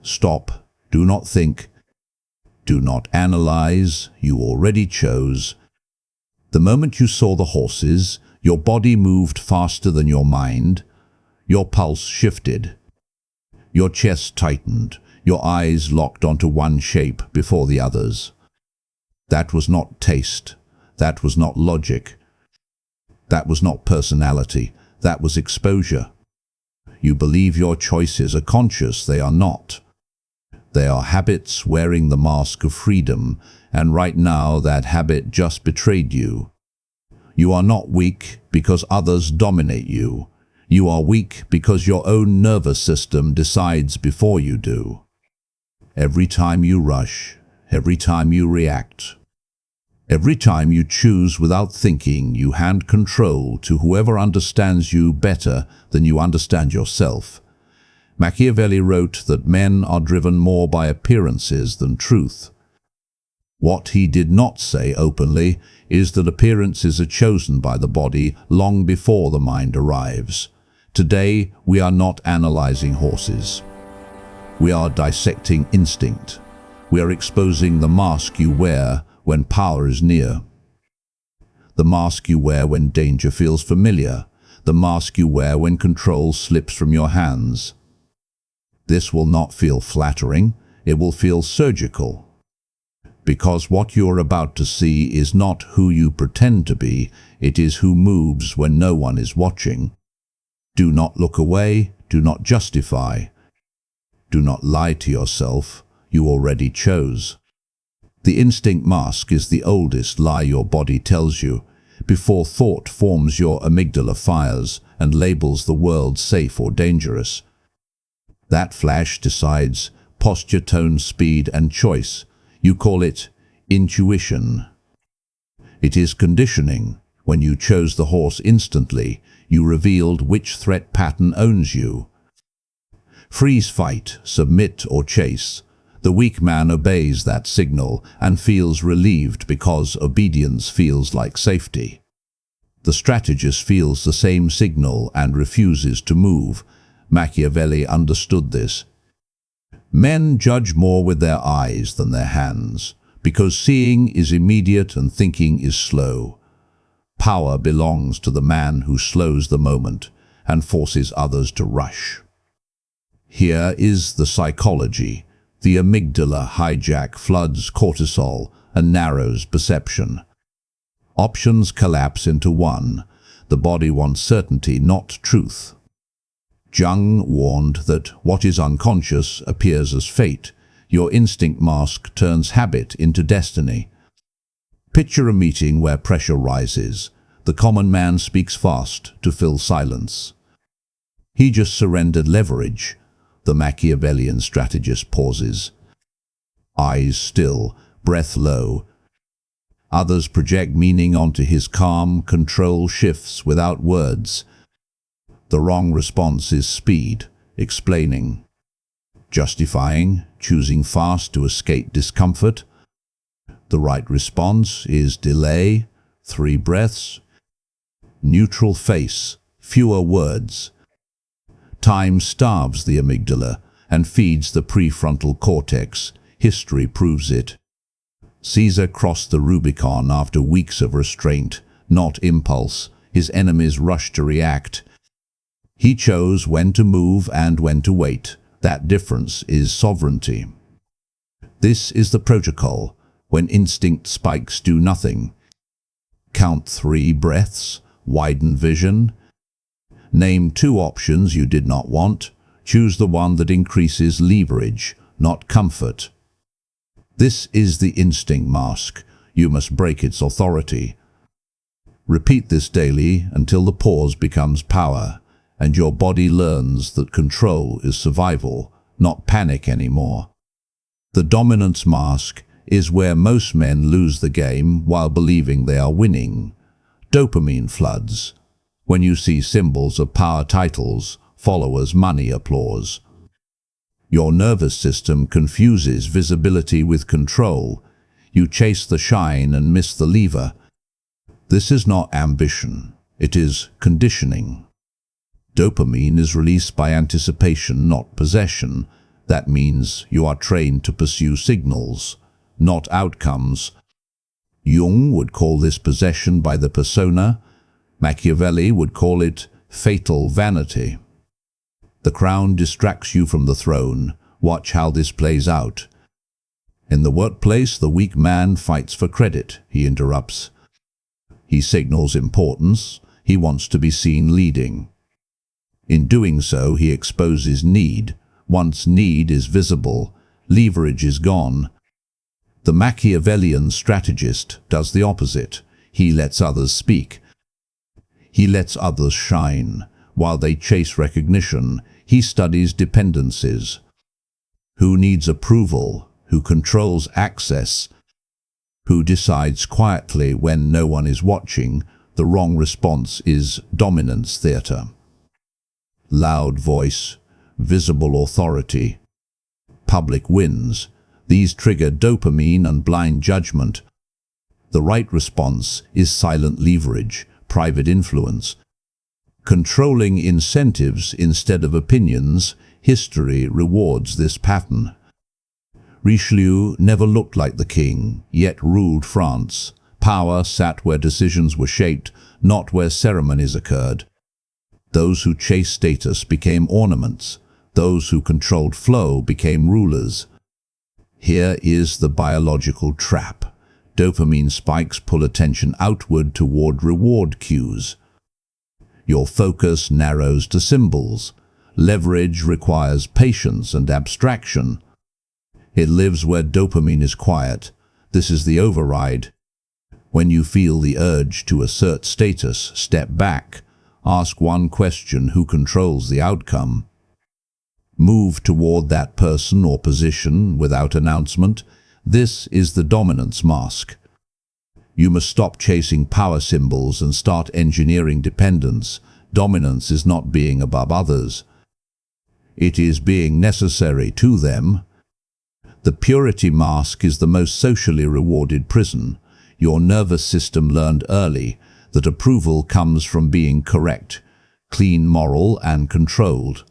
Stop, do not think, do not analyze, you already chose. The moment you saw the horses, your body moved faster than your mind, your pulse shifted, your chest tightened, your eyes locked onto one shape before the others. That was not taste, that was not logic, that was not personality, that was exposure. You believe your choices are conscious, they are not. They are habits wearing the mask of freedom, and right now that habit just betrayed you. You are not weak because others dominate you. You are weak because your own nervous system decides before you do. Every time you rush, every time you react, every time you choose without thinking, you hand control to whoever understands you better than you understand yourself. Machiavelli wrote that men are driven more by appearances than truth. What he did not say openly is that appearances are chosen by the body long before the mind arrives. Today, we are not analyzing horses. We are dissecting instinct. We are exposing the mask you wear when power is near. The mask you wear when danger feels familiar. The mask you wear when control slips from your hands. This will not feel flattering, it will feel surgical. Because what you're about to see is not who you pretend to be, it is who moves when no one is watching. Do not look away, do not justify. Do not lie to yourself, you already chose. The instinct mask is the oldest lie your body tells you. Before thought forms, your amygdala fires and labels the world safe or dangerous. That flash decides posture, tone, speed, and choice. You call it intuition. It is conditioning. When you chose the horse instantly, you revealed which threat pattern owns you. Freeze, fight, submit, or chase. The weak man obeys that signal and feels relieved because obedience feels like safety. The strategist feels the same signal and refuses to move. Machiavelli understood this. Men judge more with their eyes than their hands, because seeing is immediate and thinking is slow. Power belongs to the man who slows the moment and forces others to rush. Here is the psychology. The amygdala hijack floods cortisol and narrows perception. Options collapse into one. The body wants certainty, not truth. Jung warned that what is unconscious appears as fate. Your instinct mask turns habit into destiny. Picture a meeting where pressure rises. The common man speaks fast to fill silence. He just surrendered leverage. The Machiavellian strategist pauses. Eyes still, breath low. Others project meaning onto his calm. Control shifts without words. The wrong response is speed, explaining, justifying, choosing fast to escape discomfort. The right response is delay, 3 breaths, neutral face, fewer words. Time starves the amygdala and feeds the prefrontal cortex. History proves it. Caesar crossed the Rubicon after weeks of restraint, not impulse. His enemies rushed to react. He chose when to move and when to wait. That difference is sovereignty. This is the protocol. When instinct spikes, do nothing. Count 3 breaths, widen vision. Name 2 options you did not want. Choose the one that increases leverage, not comfort. This is the instinct mask. You must break its authority. Repeat this daily until the pause becomes power, and your body learns that control is survival, not panic anymore. The dominance mask is where most men lose the game while believing they are winning. Dopamine floods. When you see symbols of power, titles, followers, money, applause. Your nervous system confuses visibility with control. You chase the shine and miss the lever. This is not ambition. It is conditioning. Dopamine is released by anticipation, not possession. That means you are trained to pursue signals, not outcomes. Jung would call this possession by the persona. Machiavelli would call it fatal vanity. The crown distracts you from the throne. Watch how this plays out. In the workplace, the weak man fights for credit, he interrupts. He signals importance. He wants to be seen leading. In doing so, he exposes need. Once need is visible, leverage is gone. The Machiavellian strategist does the opposite. He lets others speak. He lets others shine. While they chase recognition, he studies dependencies. Who needs approval? Who controls access? Who decides quietly when no one is watching? The wrong response is dominance theater. Loud voice, visible authority, public wins. These trigger dopamine and blind judgment. The right response is silent leverage, private influence. Controlling incentives instead of opinions, history rewards this pattern. Richelieu never looked like the king, yet ruled France. Power sat where decisions were shaped, not where ceremonies occurred. Those who chased status became ornaments. Those who controlled flow became rulers. Here is the biological trap. Dopamine spikes pull attention outward toward reward cues. Your focus narrows to symbols. Leverage requires patience and abstraction. It lives where dopamine is quiet. This is the override. When you feel the urge to assert status, step back. Ask one question: who controls the outcome? Move toward that person or position without announcement. This is the dominance mask. You must stop chasing power symbols and start engineering dependence. Dominance is not being above others. It is being necessary to them. The purity mask is the most socially rewarded prison. Your nervous system learned early that approval comes from being correct, clean, moral, and controlled.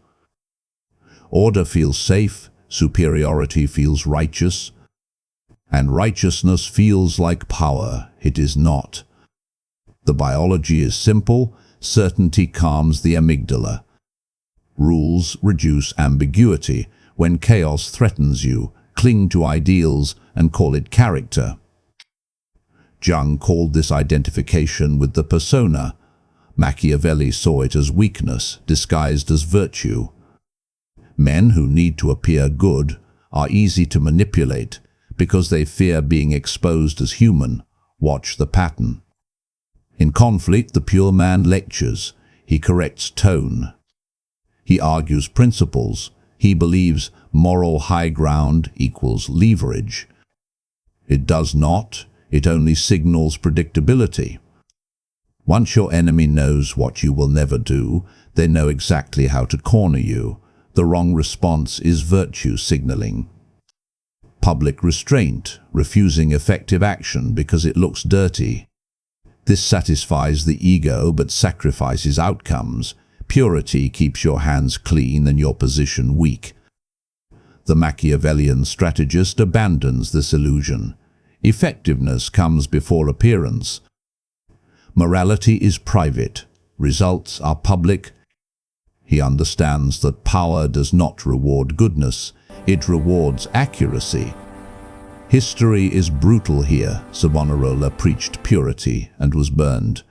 Order feels safe, superiority feels righteous, and righteousness feels like power. It is not. The biology is simple. Certainty calms the amygdala. Rules reduce ambiguity. When chaos threatens you, cling to ideals and call it character. Jung called this identification with the persona. Machiavelli saw it as weakness disguised as virtue. Men who need to appear good are easy to manipulate because they fear being exposed as human. Watch the pattern. In conflict, the pure man lectures. He corrects tone. He argues principles. He believes moral high ground equals leverage. It does not. It only signals predictability. Once your enemy knows what you will never do, they know exactly how to corner you. The wrong response is virtue signaling. Public restraint, refusing effective action because it looks dirty. This satisfies the ego but sacrifices outcomes. Purity keeps your hands clean and your position weak. The Machiavellian strategist abandons this illusion. Effectiveness comes before appearance. Morality is private. Results are public. He understands that power does not reward goodness. It rewards accuracy. History is brutal here. Savonarola preached purity and was burned.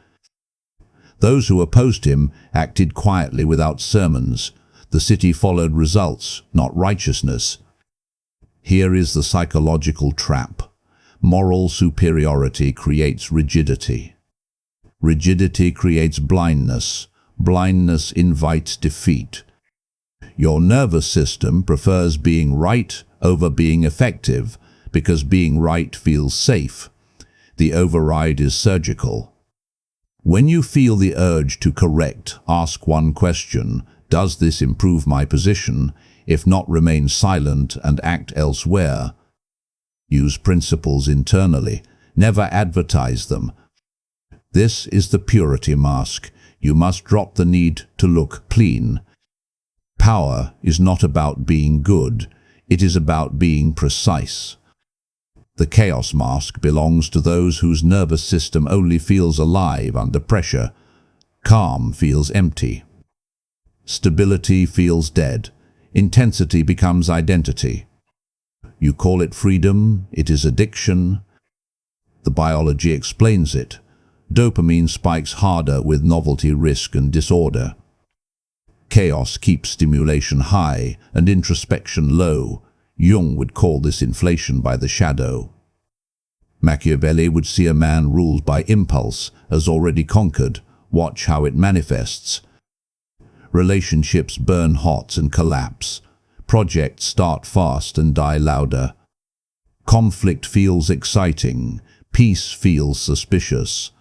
Those who opposed him acted quietly without sermons. The city followed results, not righteousness. Here is the psychological trap. Moral superiority creates rigidity. Rigidity creates blindness. Blindness invites defeat. Your nervous system prefers being right over being effective because being right feels safe. The override is surgical. When you feel the urge to correct, ask one question: does this improve my position? If not, remain silent and act elsewhere. Use principles internally. Never advertise them. This is the purity mask. You must drop the need to look clean. Power is not about being good, it is about being precise. The chaos mask belongs to those whose nervous system only feels alive under pressure. Calm feels empty. Stability feels dead. Intensity becomes identity. You call it freedom, it is addiction. The biology explains it. Dopamine spikes harder with novelty, risk, and disorder. Chaos keeps stimulation high and introspection low. Jung would call this inflation by the shadow. Machiavelli would see a man ruled by impulse as already conquered. Watch how it manifests. Relationships burn hot and collapse. Projects start fast and die louder. Conflict feels exciting. Peace feels suspicious.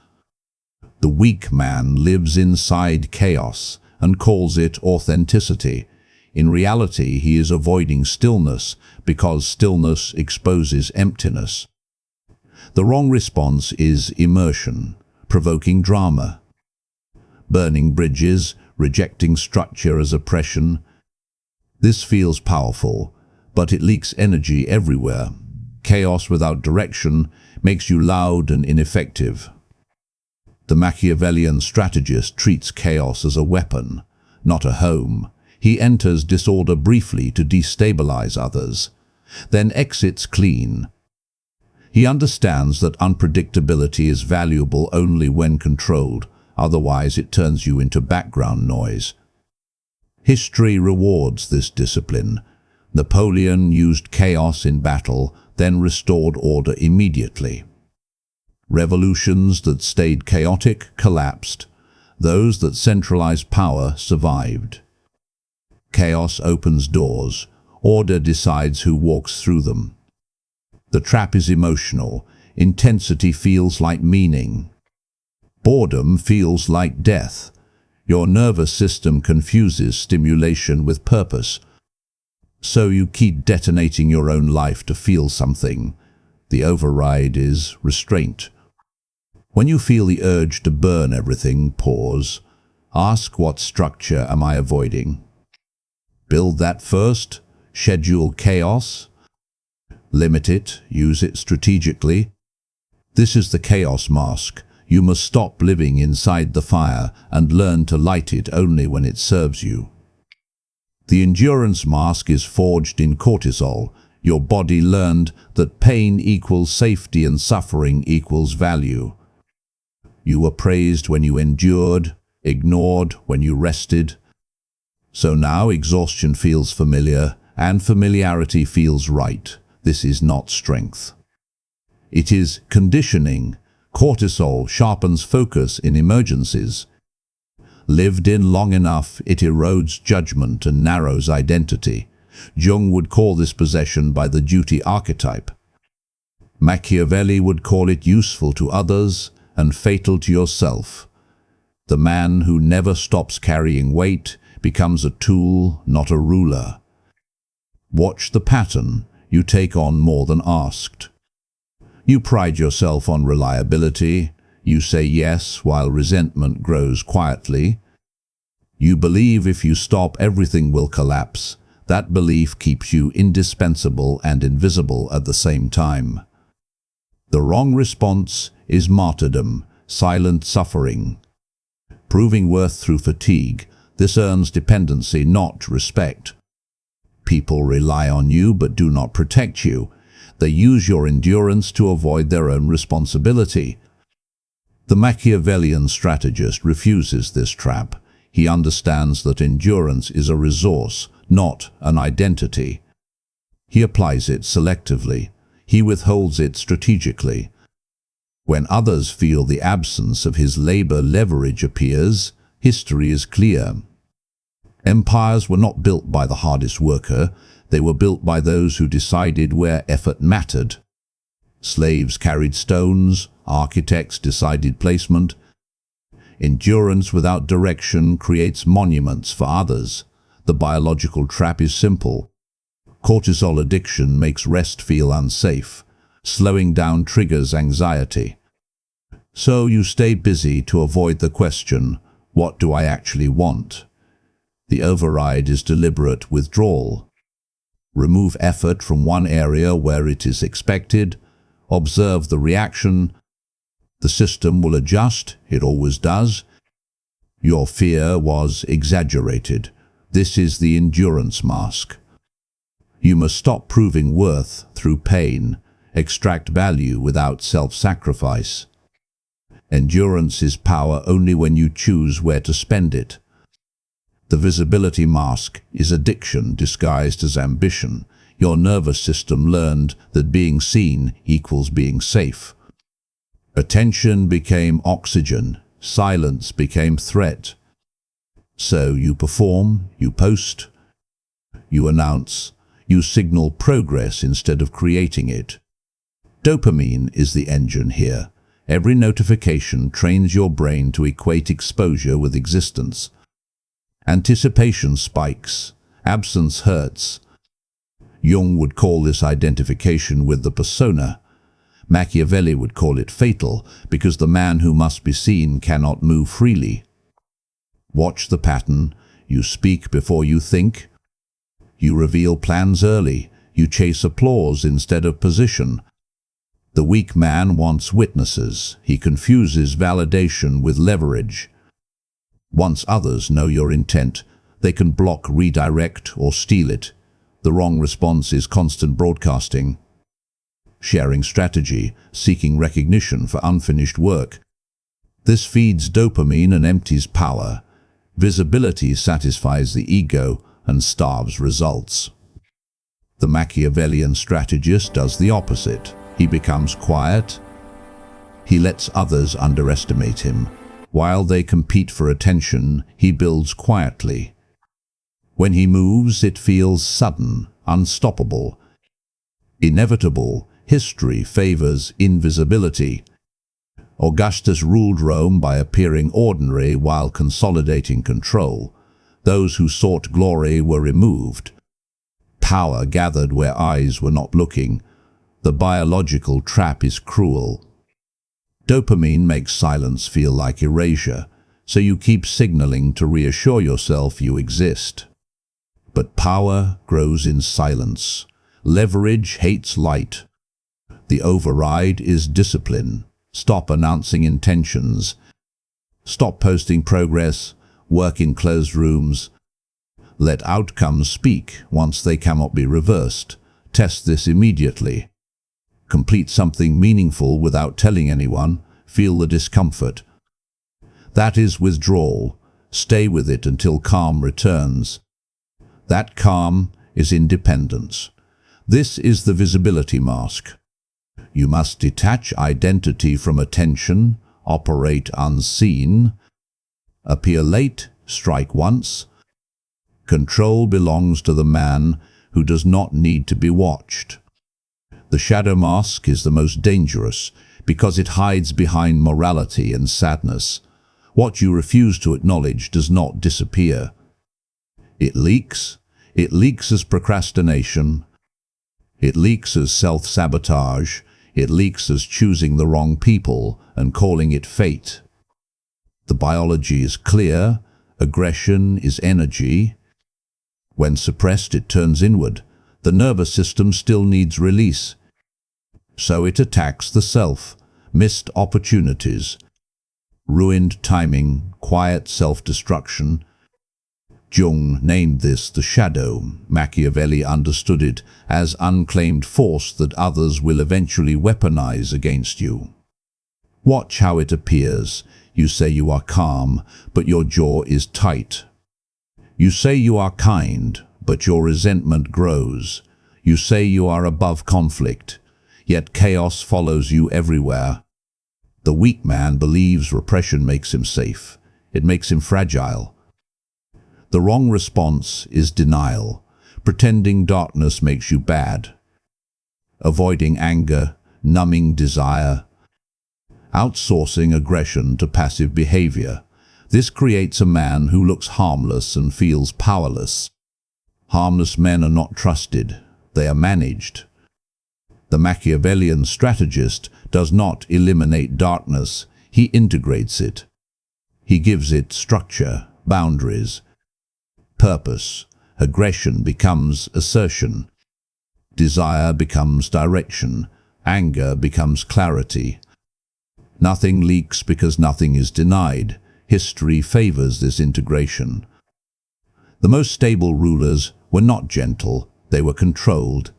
The weak man lives inside chaos and calls it authenticity. In reality, he is avoiding stillness because stillness exposes emptiness. The wrong response is immersion, provoking drama. Burning bridges, rejecting structure as oppression. This feels powerful, but it leaks energy everywhere. Chaos without direction makes you loud and ineffective. The Machiavellian strategist treats chaos as a weapon, not a home. He enters disorder briefly to destabilize others, then exits clean. He understands that unpredictability is valuable only when controlled, otherwise it turns you into background noise. History rewards this discipline. Napoleon used chaos in battle, then restored order immediately. Revolutions that stayed chaotic collapsed. Those that centralized power survived. Chaos opens doors. Order decides who walks through them. The trap is emotional. Intensity feels like meaning. Boredom feels like death. Your nervous system confuses stimulation with purpose. So you keep detonating your own life to feel something. The override is restraint. When you feel the urge to burn everything, pause. Ask, what structure am I avoiding? Build that first. Schedule chaos. Limit it. Use it strategically. This is the chaos mask. You must stop living inside the fire and learn to light it only when it serves you. The endurance mask is forged in cortisol. Your body learned that pain equals safety and suffering equals value. You were praised when you endured, ignored when you rested. So now exhaustion feels familiar, and familiarity feels right. This is not strength. It is conditioning. Cortisol sharpens focus in emergencies. Lived in long enough, it erodes judgment and narrows identity. Jung would call this possession by the duty archetype. Machiavelli would call it useful to others and fatal to yourself. The man who never stops carrying weight becomes a tool, not a ruler. Watch the pattern. You take on more than asked. You pride yourself on reliability. You say yes while resentment grows quietly. You believe if you stop, everything will collapse. That belief keeps you indispensable and invisible at the same time. The wrong response is martyrdom, silent suffering. Proving worth through fatigue, this earns dependency, not respect. People rely on you but do not protect you. They use your endurance to avoid their own responsibility. The Machiavellian strategist refuses this trap. He understands that endurance is a resource, not an identity. He applies it selectively. He withholds it strategically. When others feel the absence of his labor, leverage appears. History is clear. Empires were not built by the hardest worker. They were built by those who decided where effort mattered. Slaves carried stones. Architects decided placement. Endurance without direction creates monuments for others. The biological trap is simple. Cortisol addiction makes rest feel unsafe. Slowing down triggers anxiety. So you stay busy to avoid the question, what do I actually want? The override is deliberate withdrawal. Remove effort from one area where it is expected. Observe the reaction. The system will adjust. It always does. Your fear was exaggerated. This is the endurance mask. You must stop proving worth through pain. Extract value without self-sacrifice. Endurance is power only when you choose where to spend it. The visibility mask is addiction disguised as ambition. Your nervous system learned that being seen equals being safe. Attention became oxygen. Silence became threat. So you perform, you post, you announce, you signal progress instead of creating it. Dopamine is the engine here. Every notification trains your brain to equate exposure with existence. Anticipation spikes. Absence hurts. Jung would call this identification with the persona. Machiavelli would call it fatal, because the man who must be seen cannot move freely. Watch the pattern. You speak before you think. You reveal plans early. You chase applause instead of position. The weak man wants witnesses. He confuses validation with leverage. Once others know your intent, they can block, redirect, or steal it. The wrong response is constant broadcasting. Sharing strategy, seeking recognition for unfinished work. This feeds dopamine and empties power. Visibility satisfies the ego and starves results. The Machiavellian strategist does the opposite. He becomes quiet. He lets others underestimate him. While they compete for attention, he builds quietly. When he moves, it feels sudden, unstoppable, inevitable. History favors invisibility. Augustus ruled Rome by appearing ordinary while consolidating control. Those who sought glory were removed. Power gathered where eyes were not looking. The biological trap is cruel. Dopamine makes silence feel like erasure, so you keep signaling to reassure yourself you exist. But power grows in silence. Leverage hates light. The override is discipline. Stop announcing intentions. Stop posting progress. Work in closed rooms. Let outcomes speak once they cannot be reversed. Test this immediately. Complete something meaningful without telling anyone. Feel the discomfort. That is withdrawal. Stay with it until calm returns. That calm is independence. This is the visibility mask. You must detach identity from attention, operate unseen, appear late, strike once. Control belongs to the man who does not need to be watched. The shadow mask is the most dangerous because it hides behind morality and sadness. What you refuse to acknowledge does not disappear. It leaks. It leaks as procrastination. It leaks as self-sabotage. It leaks as choosing the wrong people and calling it fate. The biology is clear. Aggression is energy. When suppressed, it turns inward. The nervous system still needs release. So it attacks the self. Missed opportunities. Ruined timing. Quiet self-destruction. Jung named this the shadow. Machiavelli understood it as unclaimed force that others will eventually weaponize against you. Watch how it appears. You say you are calm, but your jaw is tight. You say you are kind, but your resentment grows. You say you are above conflict, yet chaos follows you everywhere. The weak man believes repression makes him safe. It makes him fragile. The wrong response is denial. Pretending darkness makes you bad. Avoiding anger, numbing desire. Outsourcing aggression to passive behavior. This creates a man who looks harmless and feels powerless. Harmless men are not trusted. They are managed. The Machiavellian strategist does not eliminate darkness. He integrates it. He gives it structure, boundaries. purpose. Aggression becomes assertion. Desire becomes direction. Anger becomes clarity. Nothing leaks because nothing is denied. History favors this integration. The most stable rulers were not gentle, they were controlled.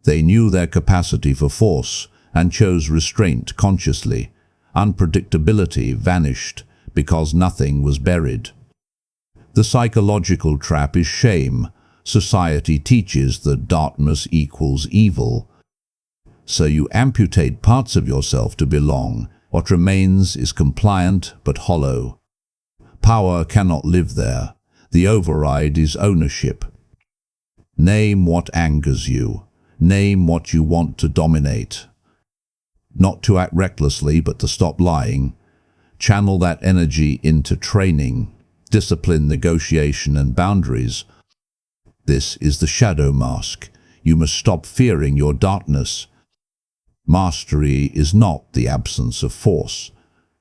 They knew their capacity for force and chose restraint consciously. Unpredictability vanished because nothing was buried. The psychological trap is shame. Society teaches that darkness equals evil. So you amputate parts of yourself to belong. What remains is compliant but hollow. Power cannot live there. The override is ownership. Name what angers you. Name what you want to dominate. Not to act recklessly, but to stop lying. Channel that energy into training, discipline, negotiation, and boundaries. This is the shadow mask. You must stop fearing your darkness. Mastery is not the absence of force.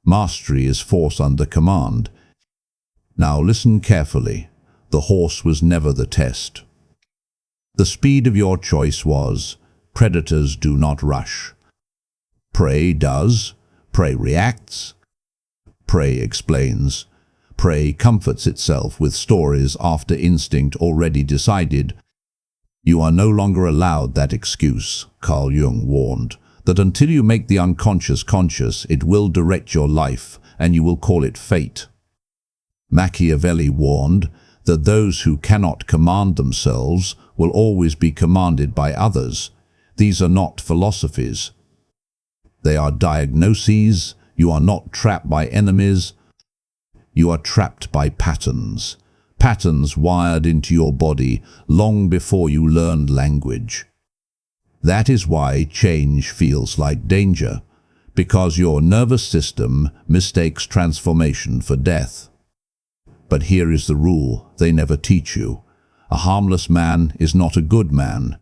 Mastery is force under command. Now listen carefully. The horse was never the test. The speed of your choice was. Predators do not rush. Prey does. Prey reacts. Prey explains. Prey comforts itself with stories after instinct already decided. You are no longer allowed that excuse, Carl Jung warned, that until you make the unconscious conscious, it will direct your life, and you will call it fate. Machiavelli warned that those who cannot command themselves will always be commanded by others. These are not philosophies. They are diagnoses. You are not trapped by enemies. You are trapped by patterns. Patterns wired into your body long before you learned language. That is why change feels like danger, because your nervous system mistakes transformation for death. But here is the rule they never teach you. A harmless man is not a good man.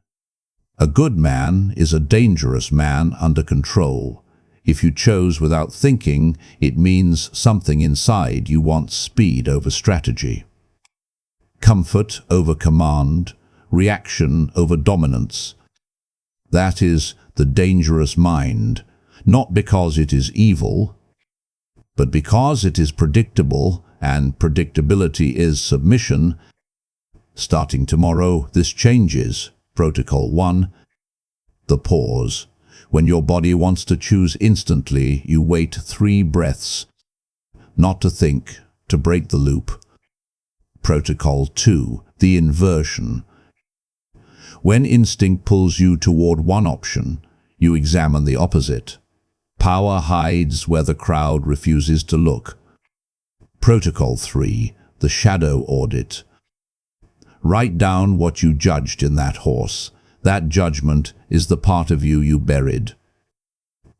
A good man is a dangerous man under control. If you chose without thinking, it means something inside you wants speed over strategy. Comfort over command, reaction over dominance. That is the dangerous mind, not because it is evil, but because it is predictable, and predictability is submission. Starting tomorrow, this changes. Protocol 1. The pause. When your body wants to choose instantly, you wait 3 breaths. Not to think, to break the loop. Protocol 2. The inversion. When instinct pulls you toward one option, you examine the opposite. Power hides where the crowd refuses to look. Protocol 3. The shadow audit. Write down what you judged in that horse. That judgment is the part of you buried.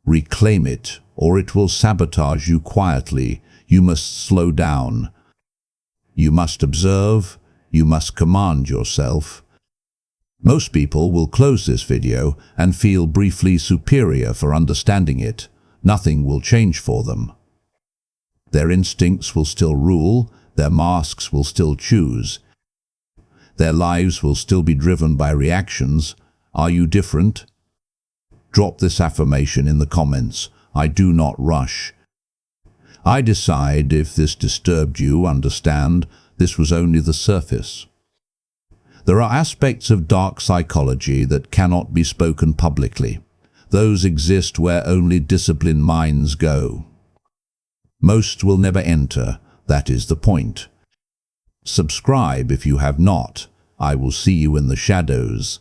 Reclaim it, or it will sabotage you quietly. You must slow down. You must observe. You must command yourself. Most people will close this video and feel briefly superior for understanding it. Nothing will change for them. Their instincts will still rule. Their masks will still choose. Their lives will still be driven by reactions. Are you different? Drop this affirmation in the comments. I do not rush. I decide. If this disturbed you, understand, this was only the surface. There are aspects of dark psychology that cannot be spoken publicly. Those exist where only disciplined minds go. Most will never enter. That is the point. Subscribe if you have not. I will see you in the shadows.